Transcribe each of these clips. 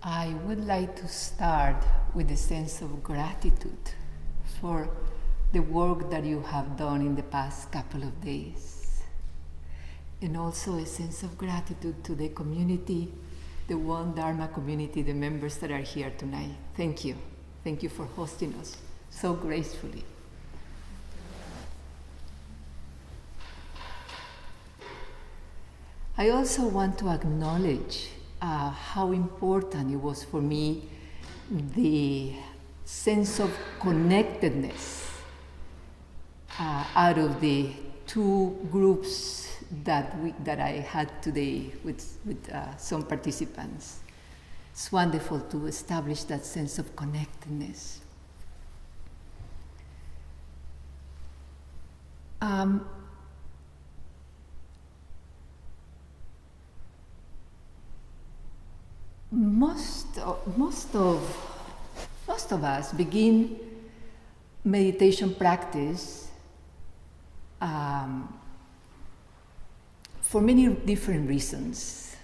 I would like to start with a sense of gratitude for the work that you have done in the past couple of days. And also a sense of gratitude to the community, the One Dharma community, the members that are here tonight. Thank you. Thank you for hosting us so gracefully. I also want to acknowledge how important it was for me, the sense of connectedness out of the two groups that I had today with some participants. It's wonderful to establish that sense of connectedness. Most of us begin meditation practice for many different reasons,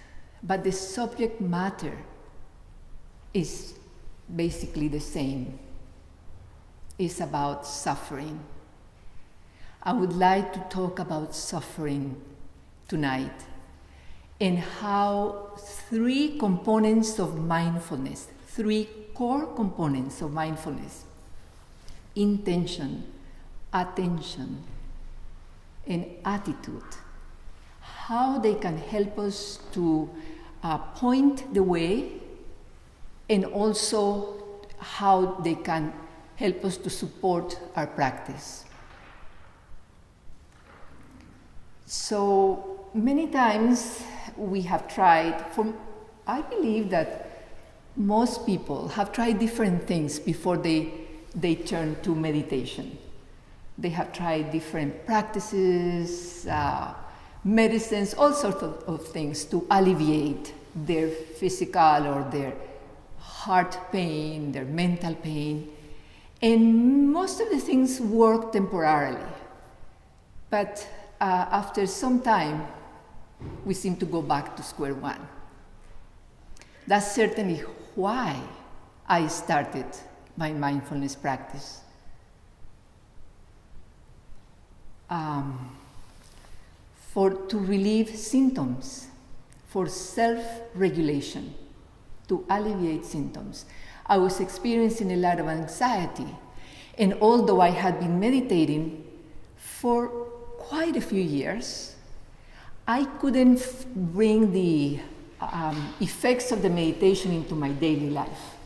but the subject matter is basically the same. It's about suffering. I would like to talk about suffering tonight and how three components of mindfulness, three core components of mindfulness, intention, attention, and attitude, how they can help us to point the way, and also how they can help us to support our practice. So many times we have tried, I believe that most people have tried different things before they turn to meditation. They have tried different practices, medicines, all sorts of things to alleviate their physical or their heart pain, their mental pain. And most of the things work temporarily. But after some time, we seem to go back to square one. That's certainly why I started my mindfulness practice. To relieve symptoms, for self-regulation, to alleviate symptoms. I was experiencing a lot of anxiety, and although I had been meditating for quite a few years, I couldn't bring the effects of the meditation into my daily life.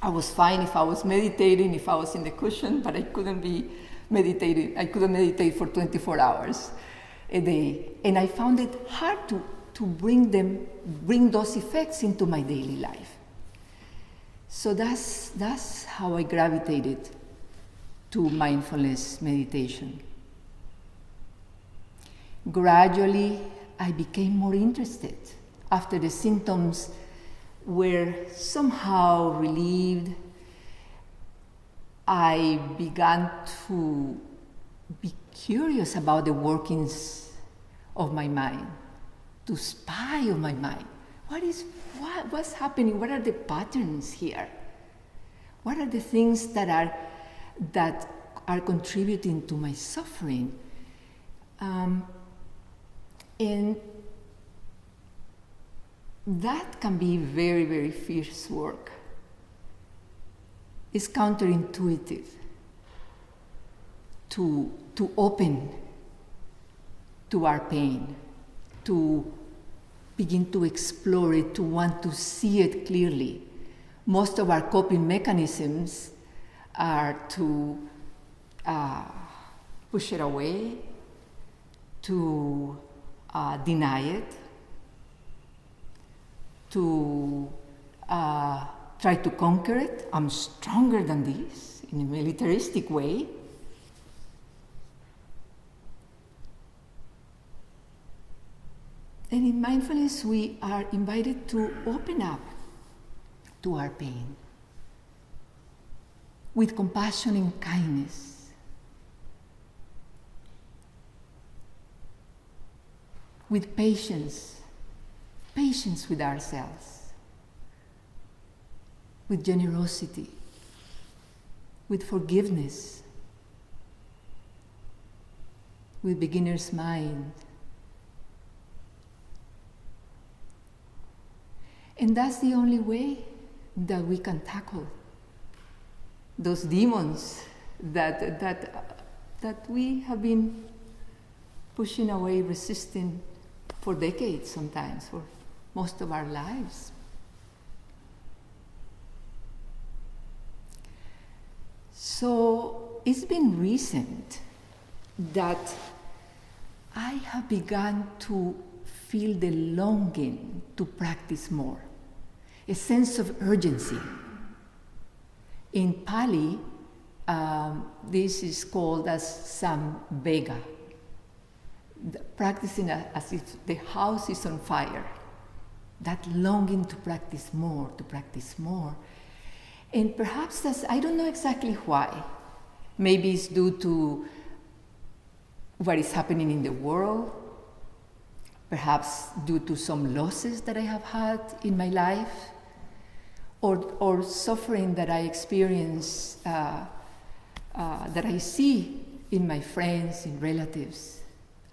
I was fine if I was meditating, if I was in the cushion, but I couldn't be meditating. I couldn't meditate for 24 hours a day. And I found it hard to bring those effects into my daily life. So that's how I gravitated to mindfulness meditation. Gradually, I became more interested. After the symptoms were somehow relieved, I began to be curious about the workings of my mind, to spy on my mind. What's happening? What are the patterns here? What are the things that are contributing to my suffering? And that can be very, very fierce work. It's counterintuitive to open to our pain, to begin to explore it, to want to see it clearly. Most of our coping mechanisms are to push it away, to deny it, to try to conquer it. I'm stronger than this, in a militaristic way. And in mindfulness, we are invited to open up to our pain with compassion and kindness, with patience with ourselves. with generosity, with forgiveness, with beginner's mind. And that's the only way that we can tackle those demons that we have been pushing away, resisting for decades sometimes, for most of our lives. So it's been recent that I have begun to feel the longing to practice more, a sense of urgency. In Pali, this is called as samvega, practicing as if the house is on fire, that longing to practice more, to practice more. And perhaps that's, I don't know exactly why. Maybe it's due to what is happening in the world, perhaps due to some losses that I have had in my life, or suffering that I experience, that I see in my friends, in relatives.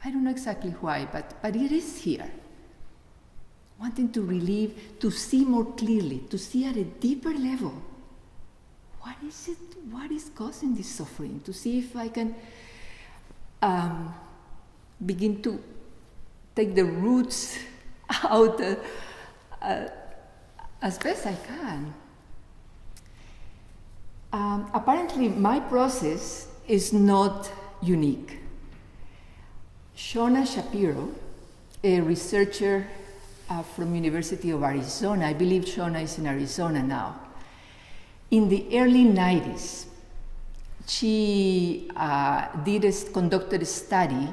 I don't know exactly why, but it is here. Wanting to relieve, to see more clearly, to see at a deeper level. What is it? What is causing this suffering? To see if I can begin to take the roots out as best I can. Apparently, my process is not unique. Shona Shapiro, a researcher from University of Arizona, I believe Shona is in Arizona now. In the early 90s, she conducted a study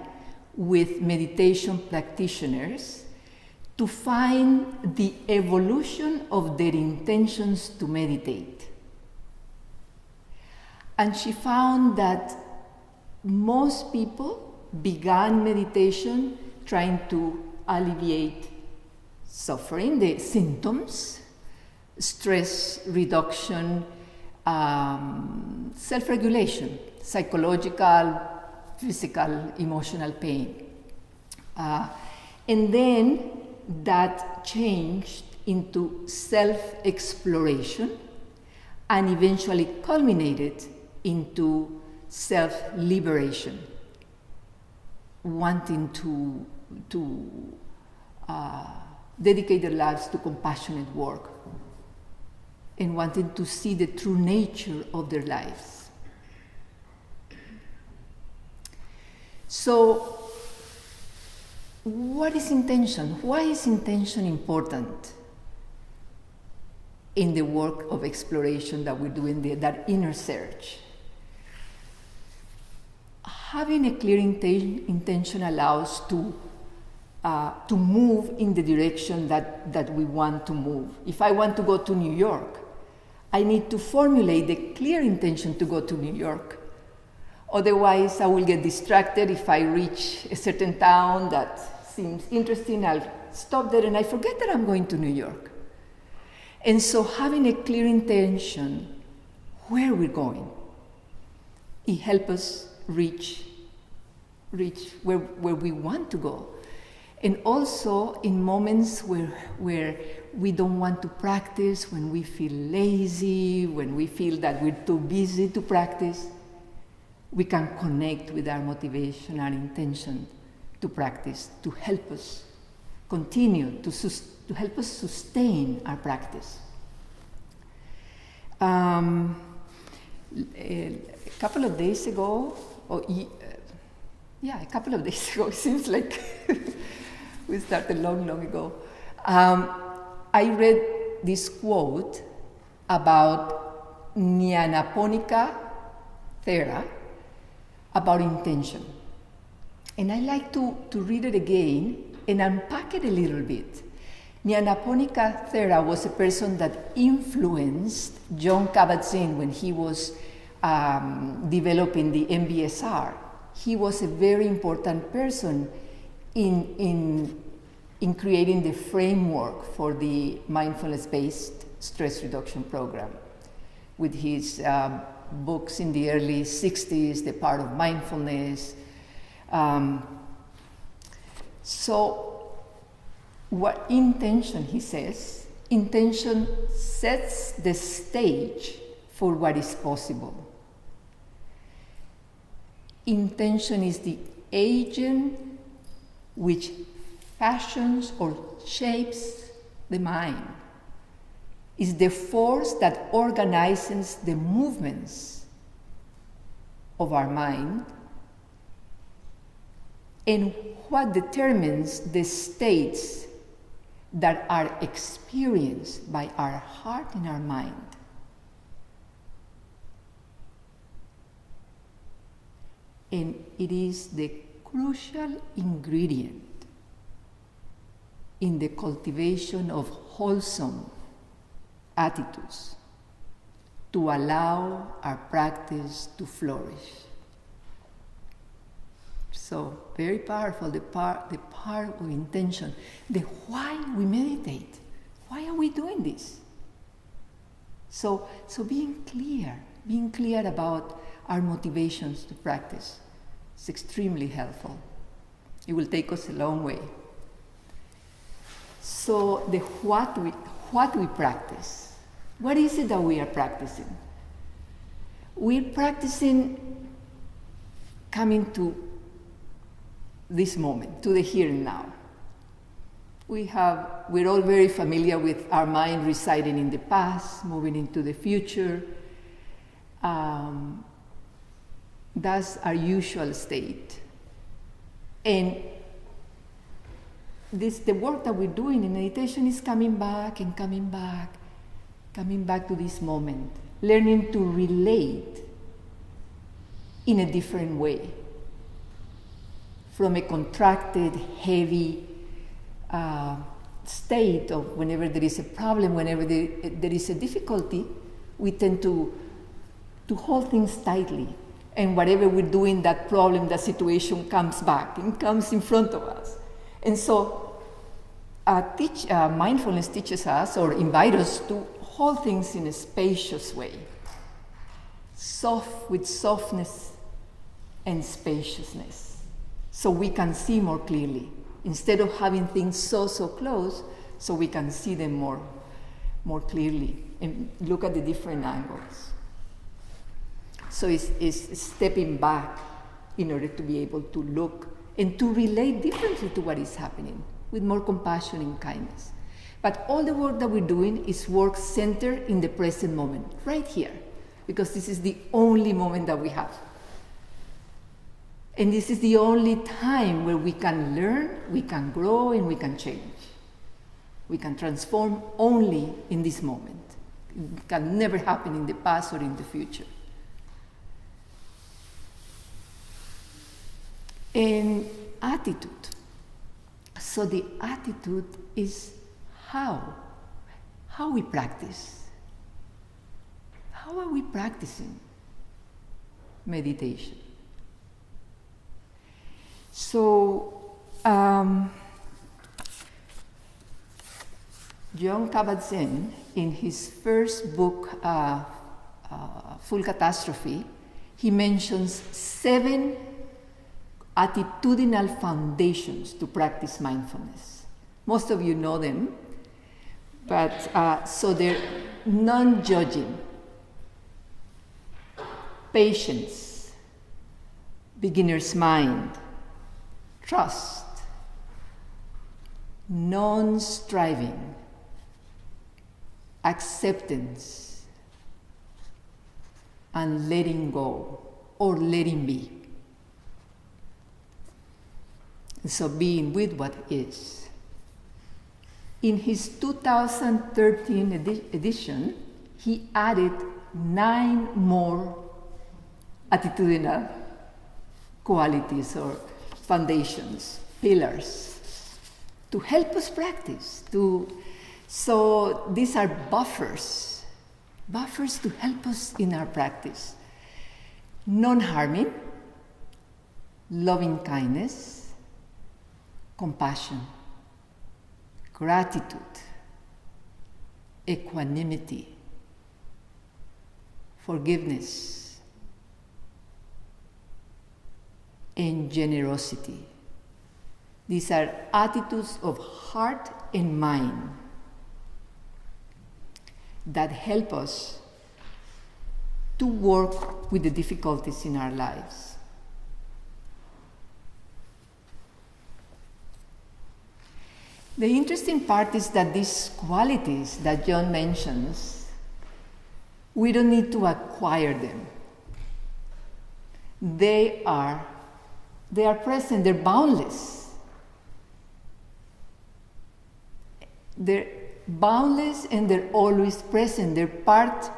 with meditation practitioners to find the evolution of their intentions to meditate. And she found that most people began meditation trying to alleviate suffering, the symptoms, stress reduction, self-regulation, psychological, physical, emotional pain. And then that changed into self-exploration and eventually culminated into self-liberation, wanting to dedicate their lives to compassionate work and wanting to see the true nature of their lives. So, what is intention? Why is intention important in the work of exploration that we do in that inner search? Having a clear intention allows to move in the direction that we want to move. If I want to go to New York, I need to formulate the clear intention to go to New York. Otherwise, I will get distracted. If I reach a certain town that seems interesting, I'll stop there and I forget that I'm going to New York. And so having a clear intention where we're going, it helps us reach where we want to go. And also in moments where we don't want to practice, when we feel lazy, when we feel that we're too busy to practice, we can connect with our motivation, our intention to practice, to help us continue, to help us sustain our practice. A couple of days ago, it seems like we started long ago. I read this quote about Nyanaponika Thera about intention. And I like to read it again and unpack it a little bit. Nyanaponika Thera was a person that influenced John Kabat-Zinn when he was developing the MBSR. He was a very important person in creating the framework for the mindfulness-based stress reduction program. with his books in the early 60s, The Part of Mindfulness. So what intention, he says, intention sets the stage for what is possible. Intention is the agent which fashions or shapes the mind, is the force that organizes the movements of our mind, and what determines the states that are experienced by our heart and our mind. And it is the crucial ingredient in the cultivation of wholesome attitudes to allow our practice to flourish. So very powerful, the part of intention, the why we meditate. Why are we doing this? So being clear about our motivations to practice is extremely helpful. It will take us a long way. So the what we practice. What is it that we are practicing? We're practicing coming to this moment, to the here and now. We're all very familiar with our mind residing in the past, moving into the future. That's our usual state. And the work that we're doing in meditation is coming back to this moment, learning to relate in a different way from a contracted, heavy state of whenever there is a problem, whenever there is a difficulty, we tend to hold things tightly. And whatever we're doing, that problem, that situation comes back and comes in front of us. And so mindfulness teaches us or invites us to hold things in a spacious way, with softness and spaciousness, so we can see more clearly. Instead of having things so close, so we can see them more clearly and look at the different angles. So it's stepping back in order to be able to look and to relate differently to what is happening with more compassion and kindness. But all the work that we're doing is work centered in the present moment, right here, because this is the only moment that we have. And this is the only time where we can learn, we can grow, and we can change. We can transform only in this moment. It can never happen in the past or in the future. And attitude. So the attitude is how we practice. How are we practicing meditation? So John Kabat-Zinn, in his first book, Full Catastrophe, he mentions 7 attitudinal foundations to practice mindfulness. Most of you know them, but so they're non-judging, patience, beginner's mind, trust, non-striving, acceptance, and letting go or letting be. So being with what is. In his 2013 edition, he added 9 more attitudinal qualities or foundations, pillars, to help us practice. So these are buffers to help us in our practice. Non-harming, loving kindness, compassion, gratitude, equanimity, forgiveness, and generosity. These are attitudes of heart and mind that help us to work with the difficulties in our lives. The interesting part is that these qualities that John mentions, we don't need to acquire them. They are present, they're boundless. They're boundless and they're always present. They're part,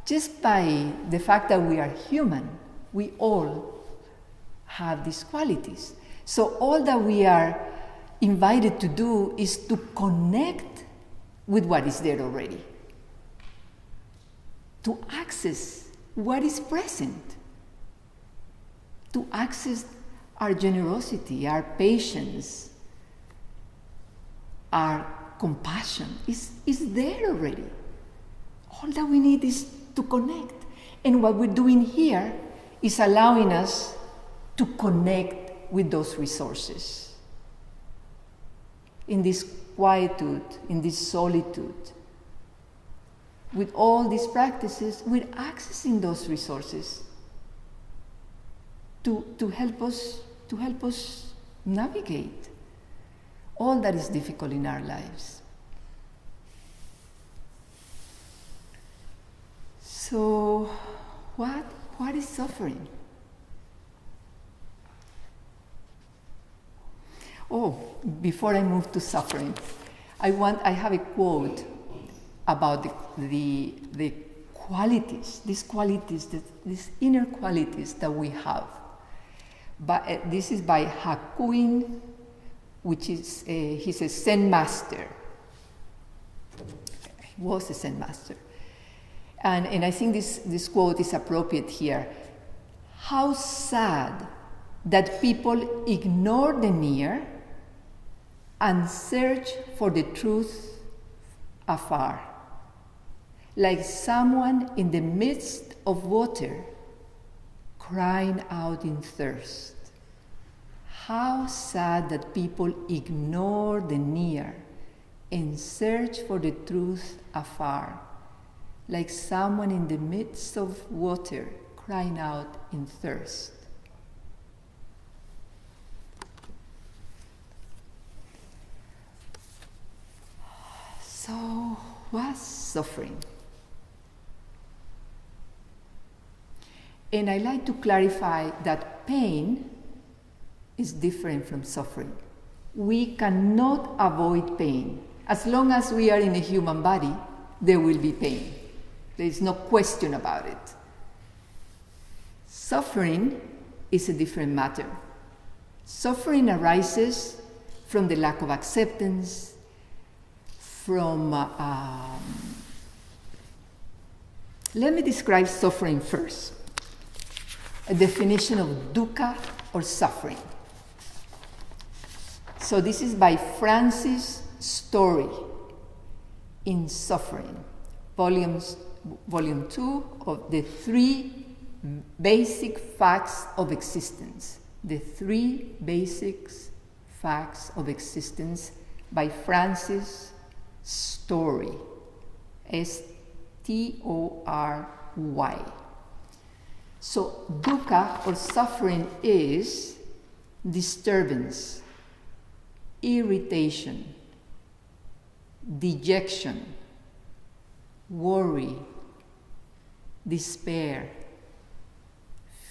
just by the fact that we are human, we all have these qualities. So all that we are invited to do is to connect with what is there already, to access what is present, to access our generosity, our patience, our compassion is there already. All that we need is to connect. And what we're doing here is allowing us to connect with those resources. In this quietude, in this solitude, with all these practices, we're accessing those resources to help us navigate all that is difficult in our lives. So, what is suffering? Oh, before I move to suffering, I have a quote about the qualities, these inner qualities that we have. But this is by Hakuin, which is he's a Zen master. He was a Zen master. And I think this quote is appropriate here. How sad that people ignore the near and search for the truth afar, like someone in the midst of water crying out in thirst. How sad that people ignore the near and search for the truth afar, like someone in the midst of water crying out in thirst. So, what's suffering? And I like to clarify that pain is different from suffering. We cannot avoid pain. As long as we are in a human body, there will be pain. There is no question about it. Suffering is a different matter. Suffering arises from the lack of acceptance, from... let me describe suffering first. A definition of dukkha, or suffering. So this is by Francis Story in Suffering, volume 2 of the 3 basic facts of existence. The 3 basic facts of existence by Francis Story, S-T-O-R-Y. So dukkha, or suffering, is disturbance, irritation, dejection, worry, despair,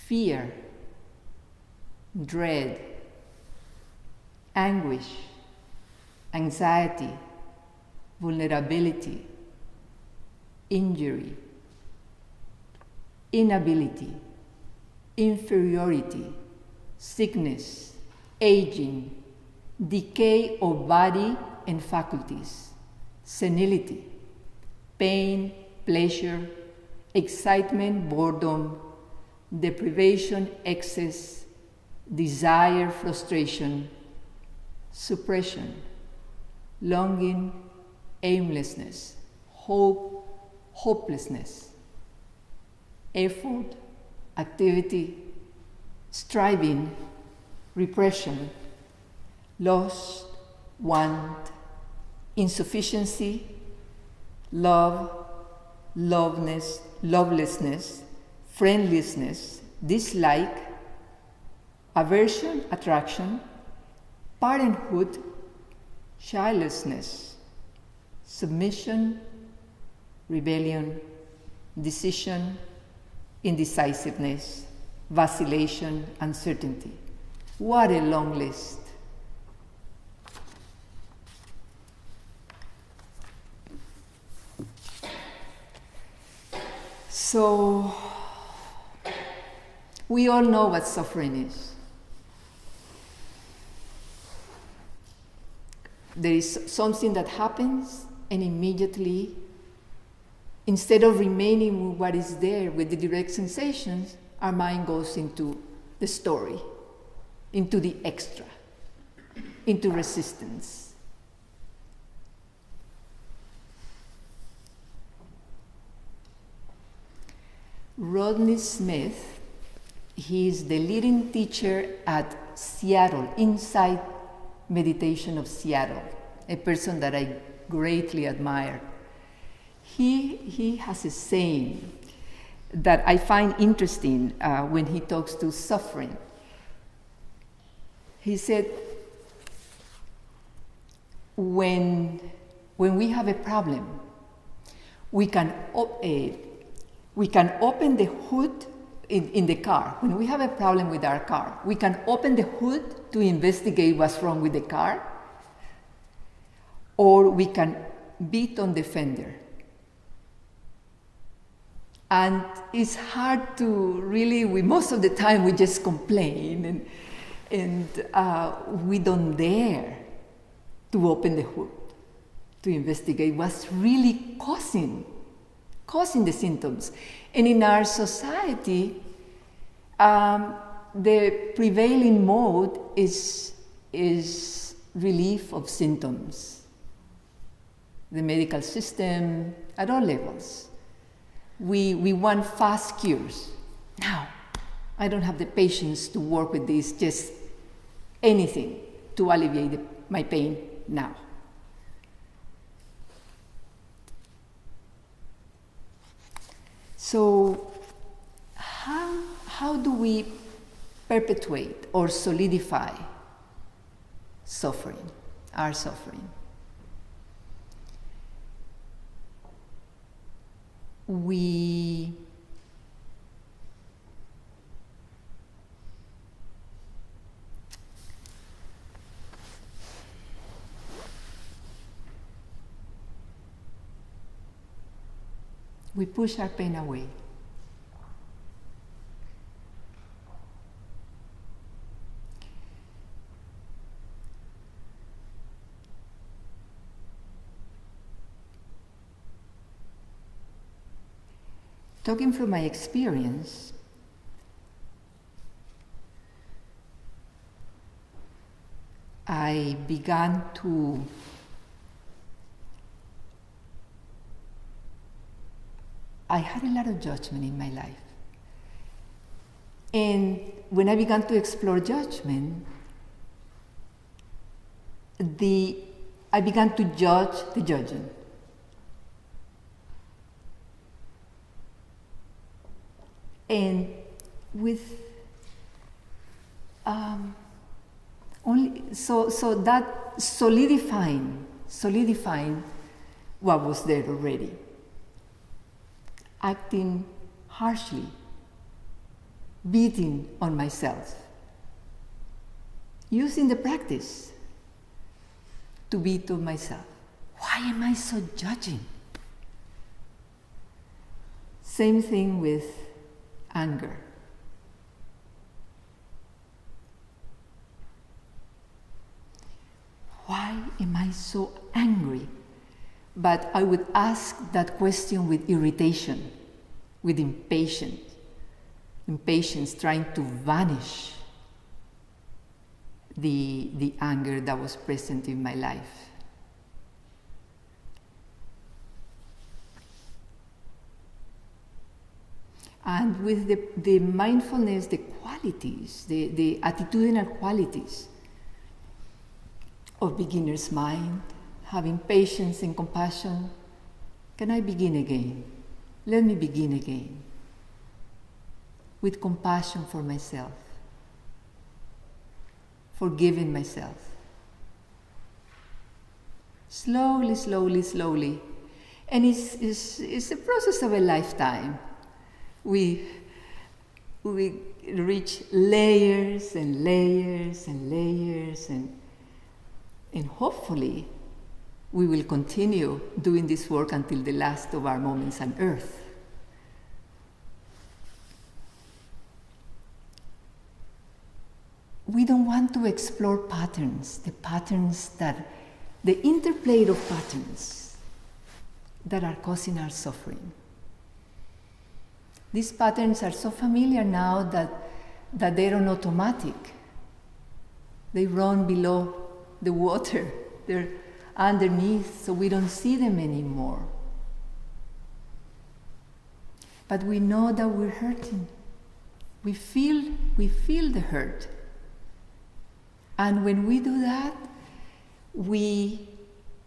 fear, dread, anguish, anxiety, vulnerability, injury, inability, inferiority, sickness, aging, decay of body and faculties, senility, pain, pleasure, excitement, boredom, deprivation, excess, desire, frustration, suppression, longing, aimlessness, hope, hopelessness. effort, activity, striving, repression, loss, want, insufficiency, love, lovelessness, friendlessness, dislike, aversion, attraction, parenthood, childlessness, submission, rebellion, decision, indecisiveness, vacillation, uncertainty. What a long list. So, we all know what suffering is. There is something that happens, and immediately, instead of remaining with what is there, with the direct sensations, our mind goes into the story, into the extra, into resistance. Rodney Smith, he is the leading teacher at Seattle, Insight Meditation of Seattle, a person that I greatly admire. He has a saying that I find interesting when he talks to suffering. He said, when we have a problem, we can open the hood in the car. When we have a problem with our car, we can open the hood to investigate what's wrong with the car, or we can beat on the fender. And it's hard to really, most of the time we just complain and we don't dare to open the hood, to investigate what's really causing the symptoms. And in our society, the prevailing mode is relief of symptoms. The medical system, at all levels. We want fast cures. Now, I don't have the patience to work with this, just anything to alleviate my pain now. So, how do we perpetuate or solidify suffering, our suffering? We push our pain away. Talking from my experience, I began to I had a lot of judgment in my life. And when I began to explore judgment, I began to judge the judging. And with so that solidifying what was there already, acting harshly, beating on myself, using the practice to beat on myself. Why am I so judging? Same thing with anger. Why am I so angry? But I would ask that question with irritation, with impatience, trying to vanish the anger that was present in my life. And with the mindfulness, the qualities, the attitudinal qualities of beginner's mind, having patience and compassion, can I begin again? Let me begin again with compassion for myself, forgiving myself. Slowly, slowly, slowly. And it's a process of a lifetime. We reach layers and layers and layers, and hopefully we will continue doing this work until the last of our moments on earth. We don't want to explore patterns, the interplay of patterns that are causing our suffering. These patterns are so familiar now that they're on automatic. They run below the water. They're underneath, so we don't see them anymore. But we know that we're hurting. We feel the hurt. And when we do that, we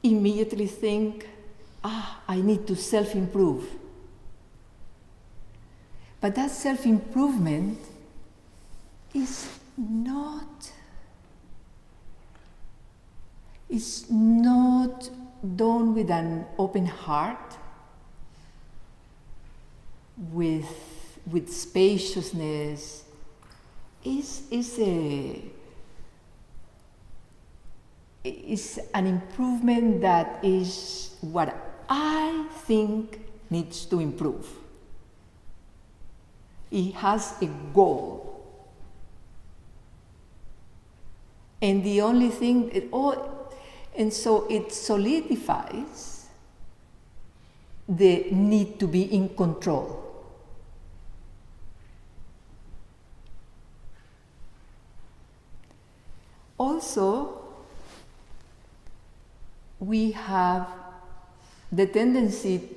immediately think, I need to self-improve. But that self-improvement is not done with an open heart, with spaciousness. Is an improvement that is what I think needs to improve. It has a goal. And the only thing, and so it solidifies the need to be in control. Also, we have the tendency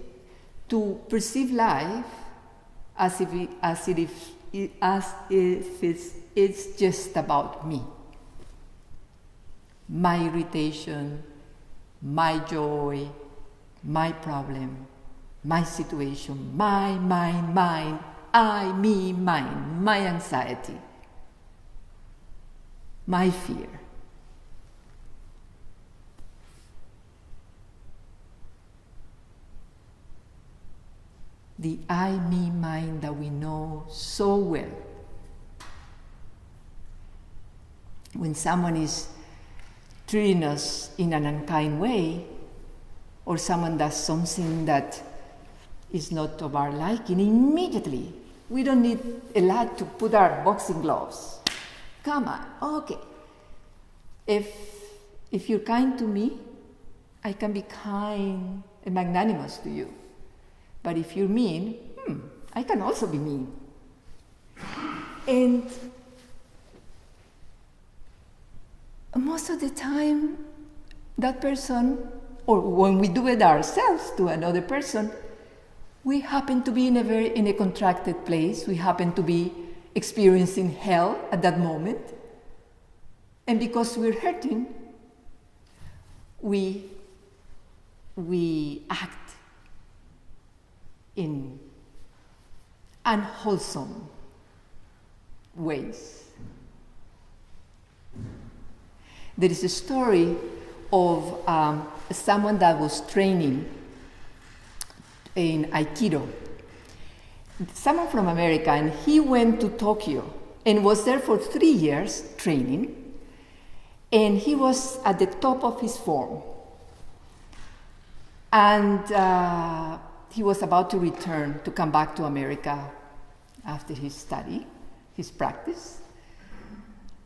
to perceive life as if it's just about me. My irritation, my joy, my problem, my situation, mine, I, me, mine, my anxiety, my fear. The I, me, mine that we know so well. When someone is treating us in an unkind way, or someone does something that is not of our liking, immediately, we don't need a lot to put our boxing gloves. Come on, okay. If you're kind to me, I can be kind and magnanimous to you. But if you're mean, I can also be mean. And most of the time, that person, or when we do it ourselves to another person, we happen to be in a contracted place. We happen to be experiencing hell at that moment. And because we're hurting, we act in unwholesome ways. There is a story of someone that was training in Aikido. Someone from America, and he went to Tokyo and was there for 3 years training, and he was at the top of his form. And he was about to return, to come back to America after his study, his practice.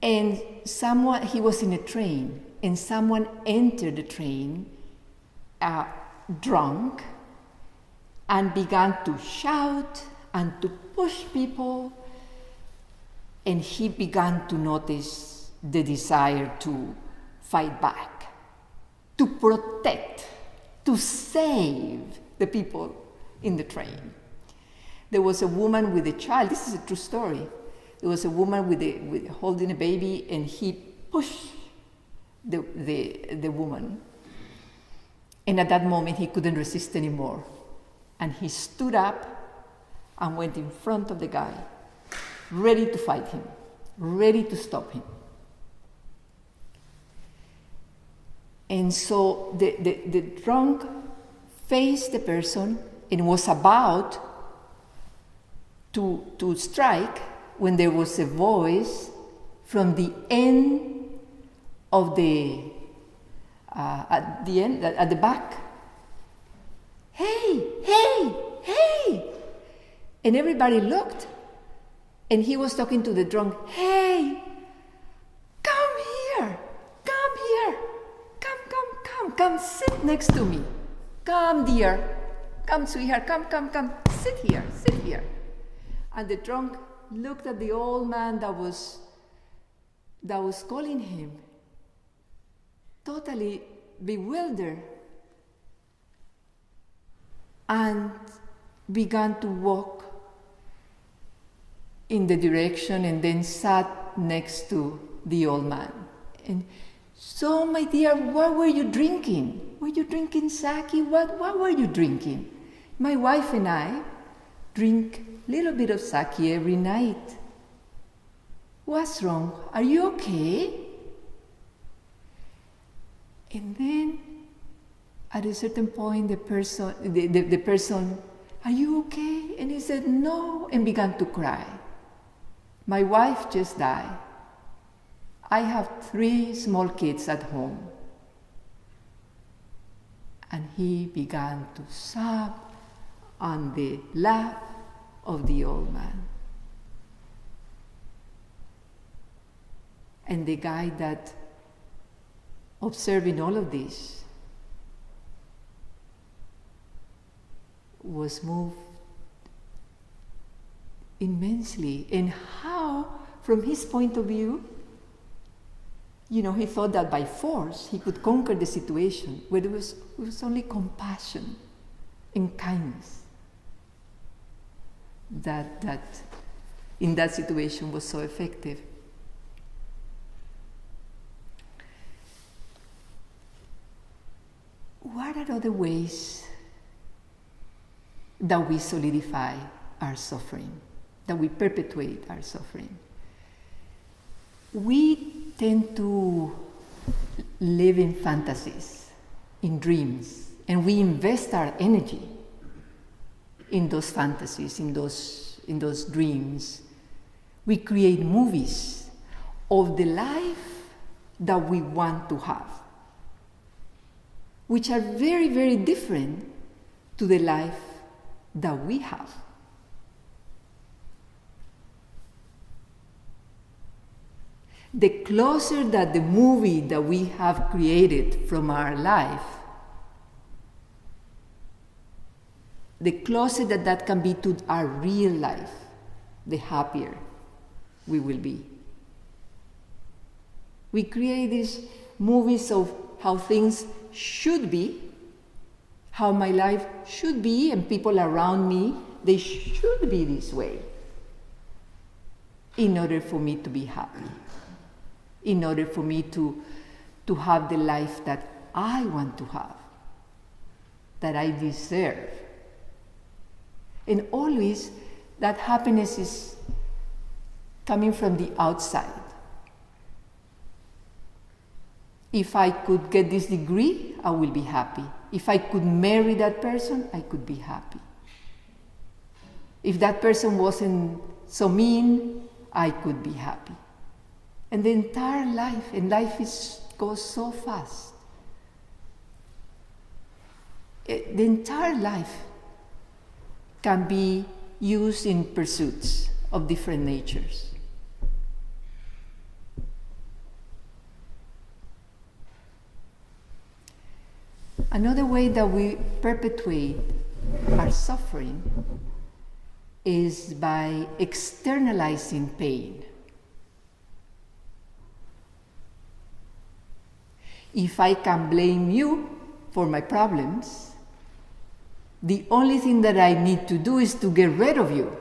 And he was in a train, and someone entered the train drunk and began to shout and to push people. And he began to notice the desire to fight back, to protect, to save the people in the train. There was a woman with a child. This is a true story. There was a woman with holding a baby, and he pushed the woman. And at that moment, he couldn't resist anymore. And he stood up and went in front of the guy, ready to fight him, ready to stop him. And so the drunk faced the person and was about to strike when there was a voice from the end of at the back. Hey, hey, hey! And everybody looked, and he was talking to the drunk. Hey, come here, come, sit next to me. Come, dear, come, sweetheart, come, sit here. And the drunk looked at the old man that was calling him, totally bewildered, and began to walk in the direction and then sat next to the old man. And so, my dear, what were you drinking? Were you drinking sake? What were you drinking? My wife and I drink a little bit of sake every night. What's wrong? Are you okay? And then, at a certain point, the person, are you okay? And he said, no, and began to cry. My wife just died. I have 3 small kids at home. And he began to sob on the lap of the old man. And the guy that observing all of this was moved immensely. And how, from his point of view, he thought that by force he could conquer the situation, where it was only compassion and kindness that in that situation was so effective. What are other ways that we solidify our suffering, that we perpetuate our suffering? We tend to live in fantasies, in dreams, and we invest our energy in those fantasies, in those dreams. We create movies of the life that we want to have, which are very, very different to the life that we have. The closer that the movie that we have created from our life, the closer that can be to our real life, the happier we will be. We create these movies of how things should be, how my life should be, and people around me, they should be this way in order for me to be happy, in order for me to have the life that I want to have, that I deserve. And always that happiness is coming from the outside. If I could get this degree, I will be happy. If I could marry that person, I could be happy. If that person wasn't so mean, I could be happy. And the entire life, and life goes so fast. The entire life can be used in pursuits of different natures. Another way that we perpetuate our suffering is by externalizing pain. If I can blame you for my problems, The only thing that I need to do is to get rid of you.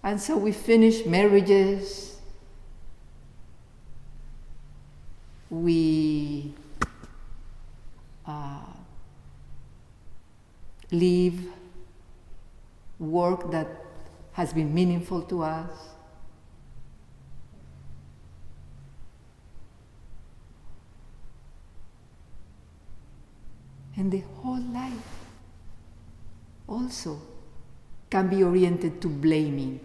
And so we finish marriages, we leave work that has been meaningful to us. And the whole life also can be oriented to blaming.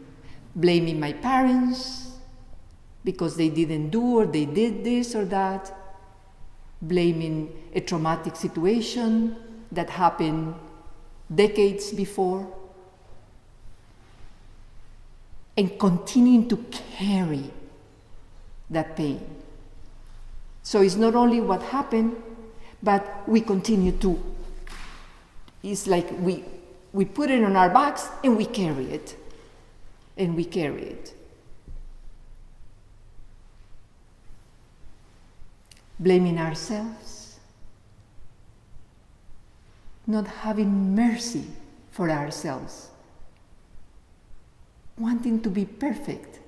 Blaming my parents because they didn't do or they did this or that. Blaming a traumatic situation that happened decades before. And continuing to carry that pain. So it's not only what happened, but we continue to, it's like we put it on our backs and we carry it. And we carry it. Blaming ourselves. Not having mercy for ourselves. Wanting to be perfect.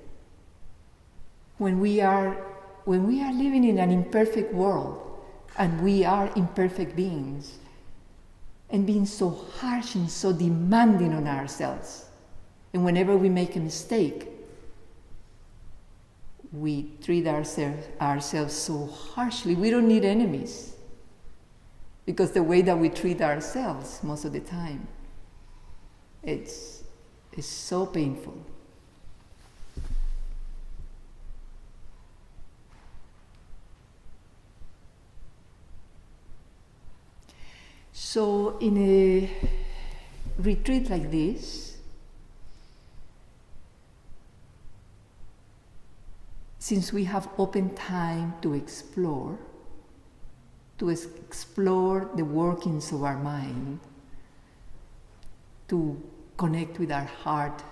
When we are living in an imperfect world, and we are imperfect beings, and being so harsh and so demanding on ourselves. And whenever we make a mistake, we treat ourselves so harshly. We don't need enemies. Because the way that we treat ourselves most of the time, it's so painful. So in a retreat like this, since we have open time to explore the workings of our mind, to connect with our heart,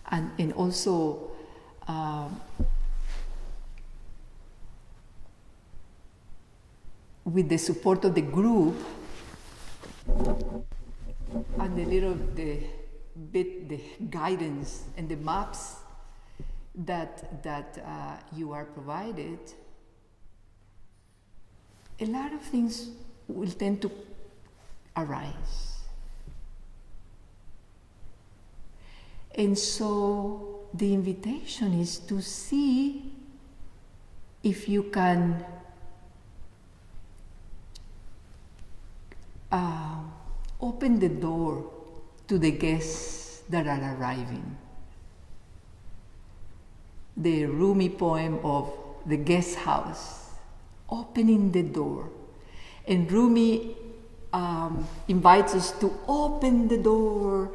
and also with the support of the group and the guidance and the maps that you are provided, a lot of things will tend to arise. And so the invitation is to see if you can open the door to the guests that are arriving. The Rumi poem of the guest house, opening the door. And Rumi invites us to open the door,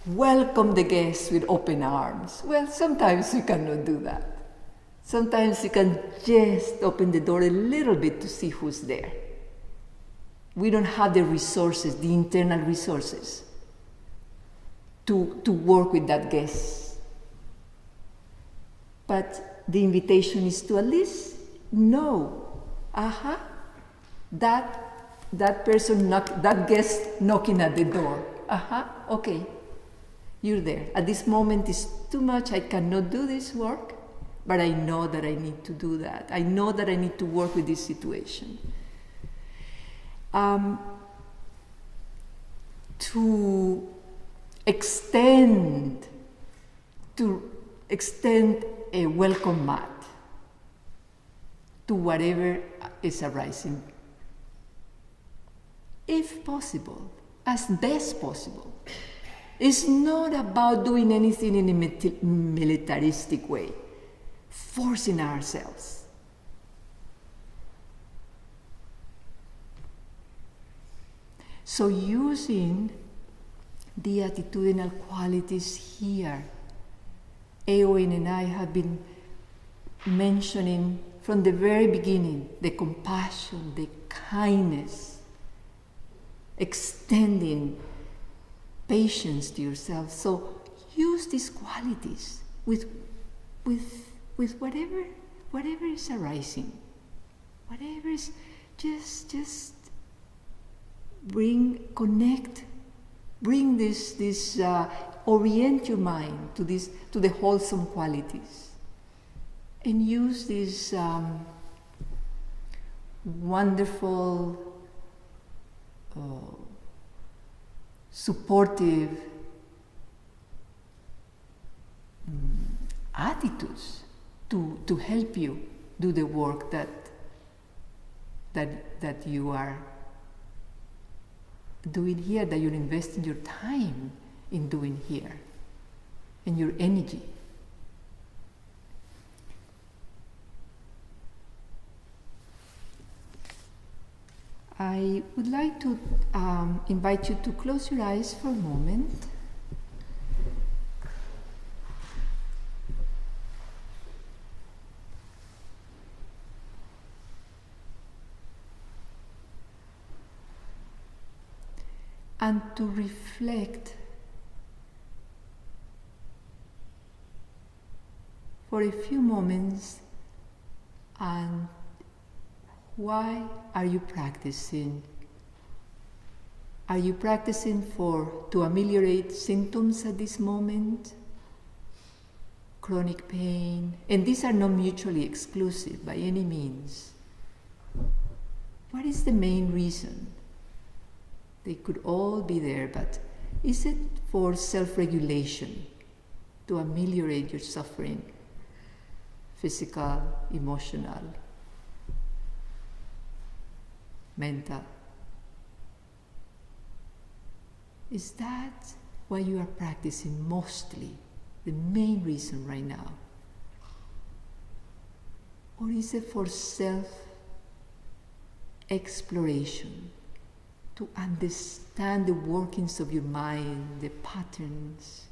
welcome the guests with open arms. Well, sometimes you cannot do that. Sometimes you can just open the door a little bit to see who's there. We don't have the resources, the internal resources, to work with that guest. But the invitation is to at least know, that person, that guest knocking at the door. Okay, you're there. At this moment is too much, I cannot do this work, but I know that I need to do that. I know that I need to work with this situation. To extend a welcome mat to whatever is arising, if possible, as best possible. It's not about doing anything in a militaristic way, forcing ourselves. So using the attitudinal qualities here, Eowyn and I have been mentioning from the very beginning, the compassion, the kindness, extending patience to yourself. So use these qualities with with whatever is arising, whatever is, just bring this orient your mind to the wholesome qualities, and use this wonderful, supportive attitudes to help you do the work that you are doing here, that you're investing your time in doing here, and your energy. I would like to invite you to close your eyes for a moment. And to reflect for a few moments on why are you practicing? Are you practicing to ameliorate symptoms at this moment? Chronic pain? And these are not mutually exclusive by any means. What is the main reason? They could all be there, but is it for self-regulation, to ameliorate your suffering, physical, emotional, mental? Is that why you are practicing mostly, the main reason right now? Or is it for self-exploration, to understand the workings of your mind, the patterns,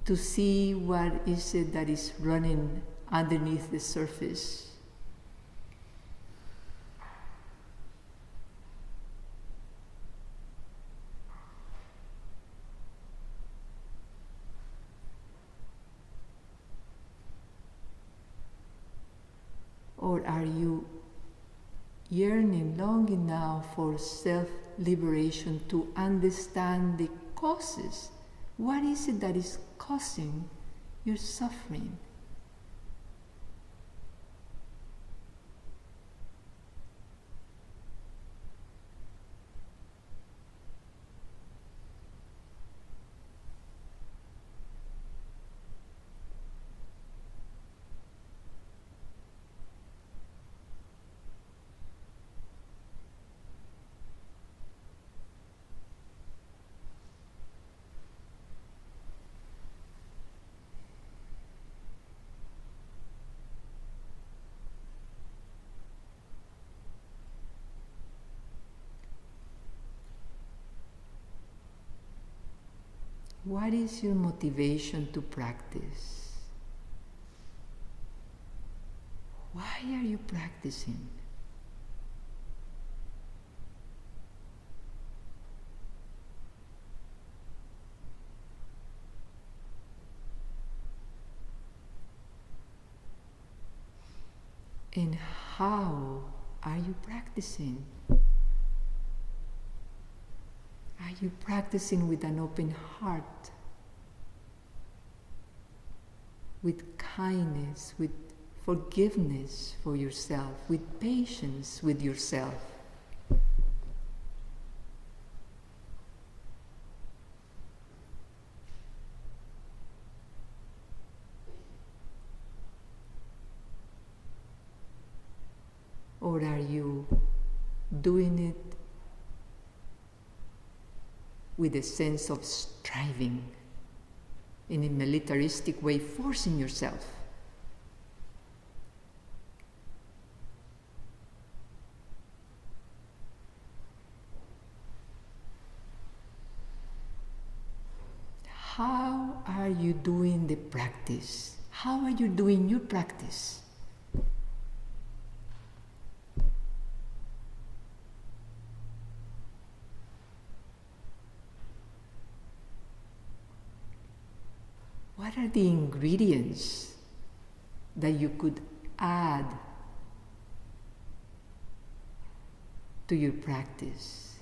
to see what is it that is running underneath the surface? Or are you yearning, longing now for self-liberation, to understand the causes? What is it that is causing your suffering? What is your motivation to practice? Why are you practicing? And how are you practicing? Are you practicing with an open heart, with kindness, with forgiveness for yourself, with patience with yourself? Or are you doing it with a sense of striving, in a militaristic way, forcing yourself? How are you doing the practice? How are you doing your practice? what are the ingredients that you could add to your practice?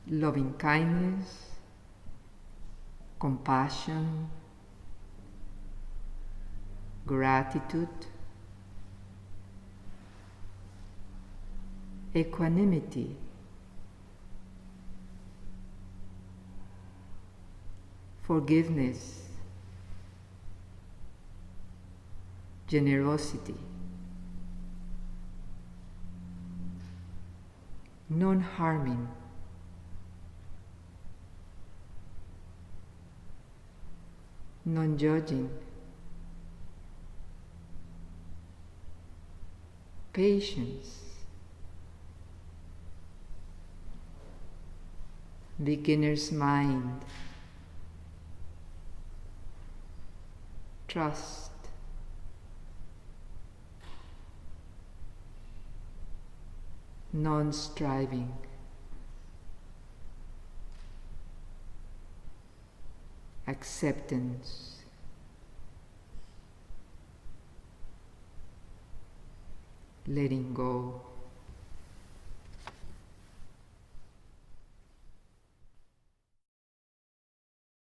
Loving kindness, compassion, gratitude, equanimity, forgiveness, generosity, non-harming, non-judging, patience, beginner's mind, trust, non-striving, acceptance, letting go.